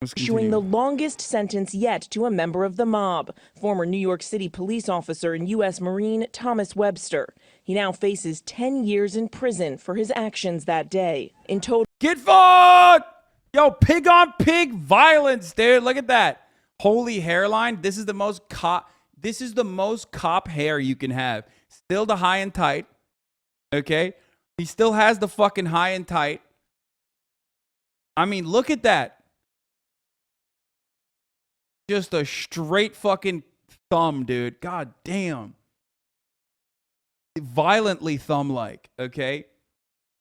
issuing the longest sentence yet to a member of the mob, former New York City police officer and U.S. Marine Thomas Webster. He now faces 10 years in prison for his actions that day. In total, get fucked! Yo, pig on pig violence, dude. Look at that. Holy hairline. This is the most cop hair you can have. Still the high and tight. Okay? He still has the fucking high and tight. I mean, look at that. Just a straight fucking thumb, dude. God damn. Violently thumb-like, okay?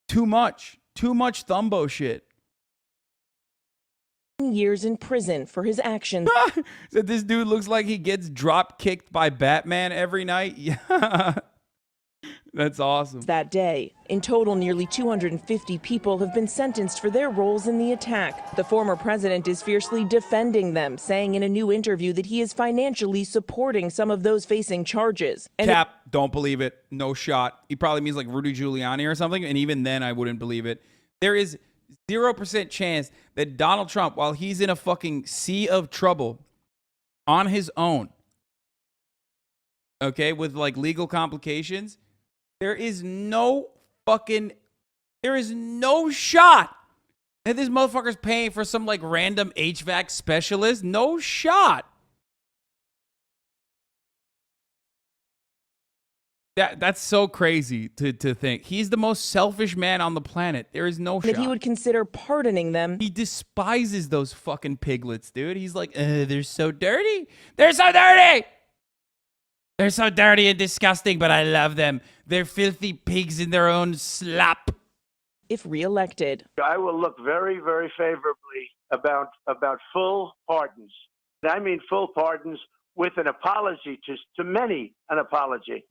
Too much. Too much thumbo shit. Years in prison for his actions. So this dude looks like he gets drop kicked by Batman every night. Yeah. That's awesome. That day. In total, nearly 250 people have been sentenced for their roles in the attack. The former president is fiercely defending them, saying in a new interview that he is financially supporting some of those facing charges. And Cap, don't believe it. No shot. He probably means like Rudy Giuliani or something, and even then I wouldn't believe it. There is 0% chance that Donald Trump, while he's in a fucking sea of trouble on his own, okay, with like legal complications, there is no shot that this motherfucker's paying for some like random HVAC specialist. No shot. That's so crazy to think. He's the most selfish man on the planet. There is no shot that he would consider pardoning them. He despises those fucking piglets, dude. He's like, they're so dirty. They're so dirty. They're so dirty and disgusting, but I love them. They're filthy pigs in their own slop. If reelected, I will look very, very favorably about full pardons. I mean full pardons with an apology to many, an apology.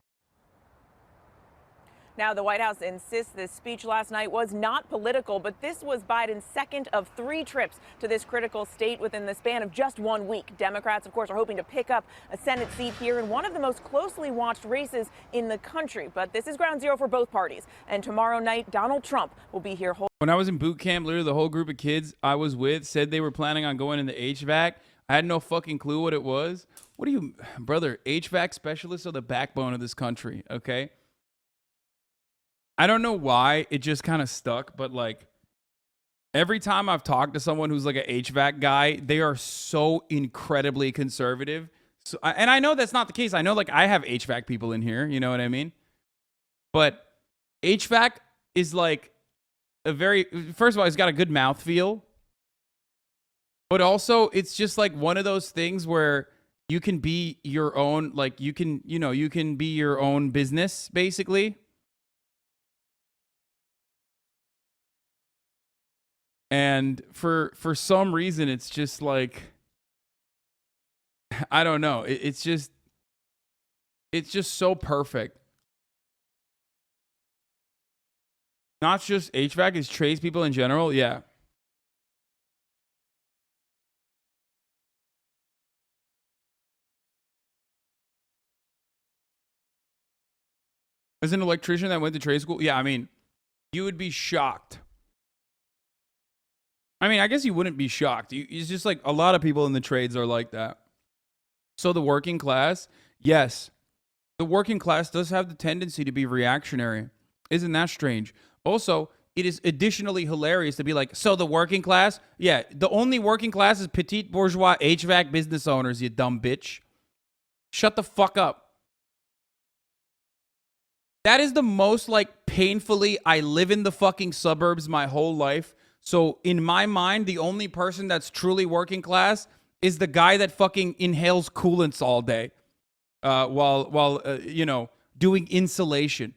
Now, the White House insists this speech last night was not political, but this was Biden's second of 3 trips to this critical state within the span of just 1 week. Democrats, of course, are hoping to pick up a Senate seat here in one of the most closely watched races in the country. But this is ground zero for both parties. And tomorrow night, Donald Trump will be here. When I was in boot camp, literally the whole group of kids I was with said they were planning on going into HVAC. I had no fucking clue what it was. What do you, brother, HVAC specialists are the backbone of this country, okay? I don't know why it just kind of stuck, but like every time I've talked to someone who's like an HVAC guy, they are so incredibly conservative. So, and I know that's not the case. I know like I have HVAC people in here, you know what I mean? But HVAC is like first of all, it's got a good mouthfeel, but also it's just like one of those things where you can be your own, like you can be your own business basically. And for some reason, it's just like, I don't know. It's just so perfect. Not just HVAC, it's tradespeople in general. Yeah. As an electrician that went to trade school, yeah, I mean, you would be shocked. I mean, I guess you wouldn't be shocked. It's just like a lot of people in the trades are like that. So the working class, yes, the working class does have the tendency to be reactionary. Isn't that strange? Also, it is additionally hilarious to be like, so the working class? Yeah, the only working class is petite bourgeois HVAC business owners, you dumb bitch. Shut the fuck up. That is the most like painfully, I live in the fucking suburbs my whole life. So in my mind, the only person that's truly working class is the guy that fucking inhales coolants all day while doing insulation.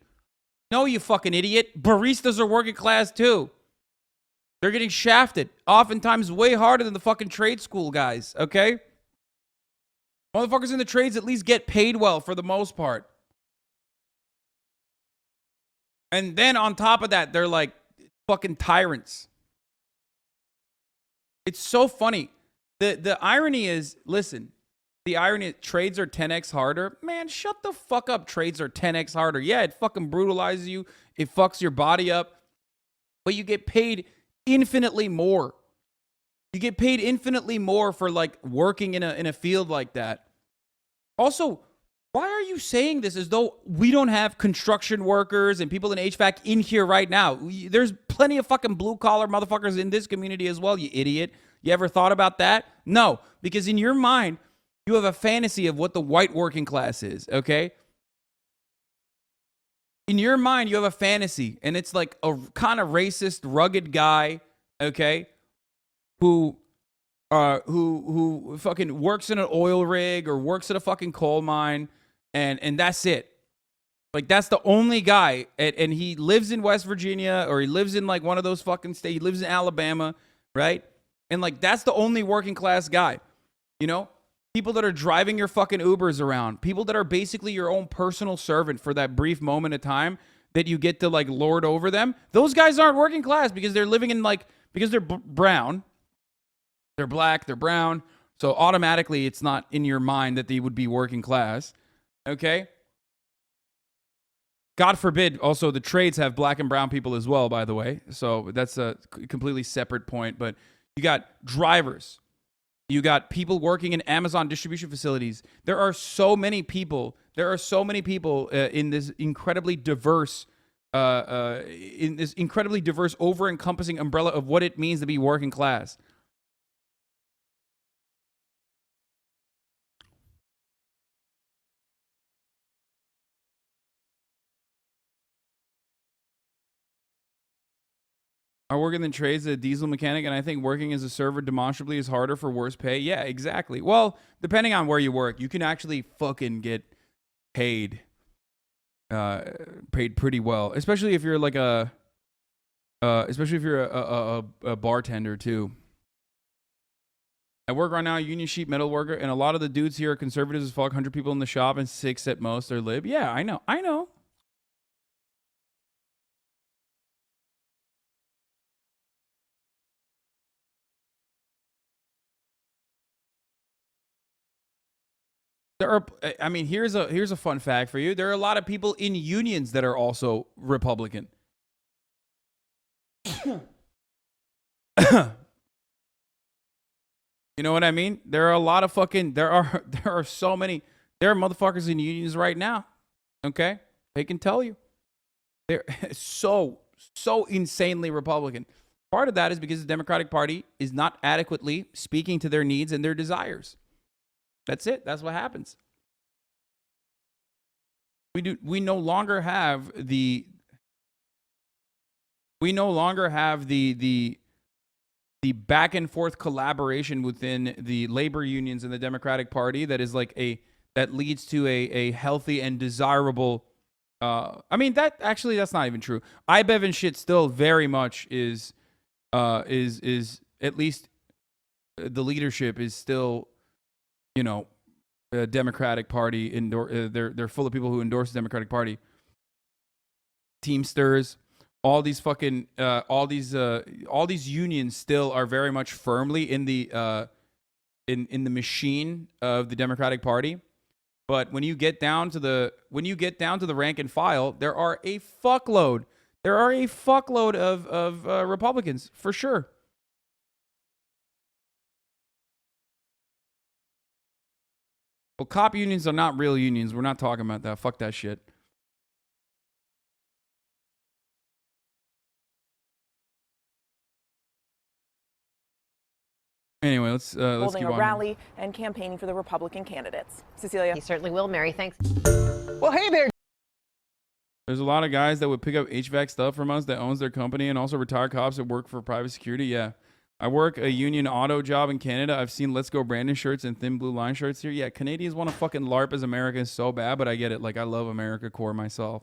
No, you fucking idiot. Baristas are working class too. They're getting shafted, oftentimes way harder than the fucking trade school guys, okay? Motherfuckers in the trades at least get paid well for the most part. And then on top of that, they're like fucking tyrants. It's so funny. The irony is, listen, the irony is trades are 10x harder. Man, shut the fuck up. Trades are 10x harder. Yeah, it fucking brutalizes you. It fucks your body up. But you get paid infinitely more. You get paid infinitely more for like working in a field like that. Also, why are you saying this as though we don't have construction workers and people in HVAC in here right now? There's plenty of fucking blue collar motherfuckers in this community as well, you idiot. You ever thought about that? No, because in your mind, you have a fantasy of what the white working class is, okay? In your mind, you have a fantasy, and it's like a kind of racist, rugged guy, okay, who fucking works in an oil rig or works at a fucking coal mine, and that's it. Like, that's the only guy, and he lives in West Virginia, or he lives in like one of those fucking states. He lives in Alabama, right? And like, that's the only working class guy, you know? People that are driving your fucking Ubers around, people that are basically your own personal servant for that brief moment of time that you get to like lord over them. Those guys aren't working class because they're living in like, because they're brown, they're black, they're brown. So automatically it's not in your mind that they would be working class. Okay. God forbid, also, the trades have black and brown people as well, by the way. So that's a completely separate point. But you got drivers. You got people working in Amazon distribution facilities. There are so many people. In this incredibly diverse, over-encompassing umbrella of what it means to be working class. I work in the trades as a diesel mechanic, and I think working as a server demonstrably is harder for worse pay. Yeah, exactly. Well, depending on where you work, you can actually fucking get paid pretty well, especially if you're like a bartender too. I work right now, union sheet metal worker, and a lot of the dudes here are conservatives as fuck. 100 people in the shop and 6 at most are lib. Yeah, I know. There are, I mean, here's a fun fact for you. There are a lot of people in unions that are also Republican. You know what I mean? There are a lot of fucking, there are so many, there are motherfuckers in unions right now. Okay? They can tell you. They're so insanely Republican. Part of that is because the Democratic Party is not adequately speaking to their needs and their desires. That's it. That's what happens. We no longer have the back and forth collaboration within the labor unions and the Democratic Party that is like that leads to a healthy and desirable I mean, that's not even true. IBEV and shit still very much is at least the leadership is still, you know, a Democratic Party. They're full of people who endorse the Democratic Party. Teamsters, all these fucking all these unions still are very much firmly in the machine of the Democratic Party. But when you get down to the rank and file, there are a fuckload of Republicans for sure. Well, cop unions are not real unions. We're not talking about that. Fuck that shit. Anyway, let's keep on. Holding a rally and campaigning for the Republican candidates. Cecilia. He certainly will, Mary. Thanks. Well, hey there. There's a lot of guys that would pick up HVAC stuff from us that owns their company, and also retired cops that work for private security. Yeah. I work a union auto job in Canada. I've seen Let's Go Brandon shirts and Thin Blue Line shirts here. Yeah, Canadians want to fucking LARP as Americans so bad, but I get it. Like, I love America core myself.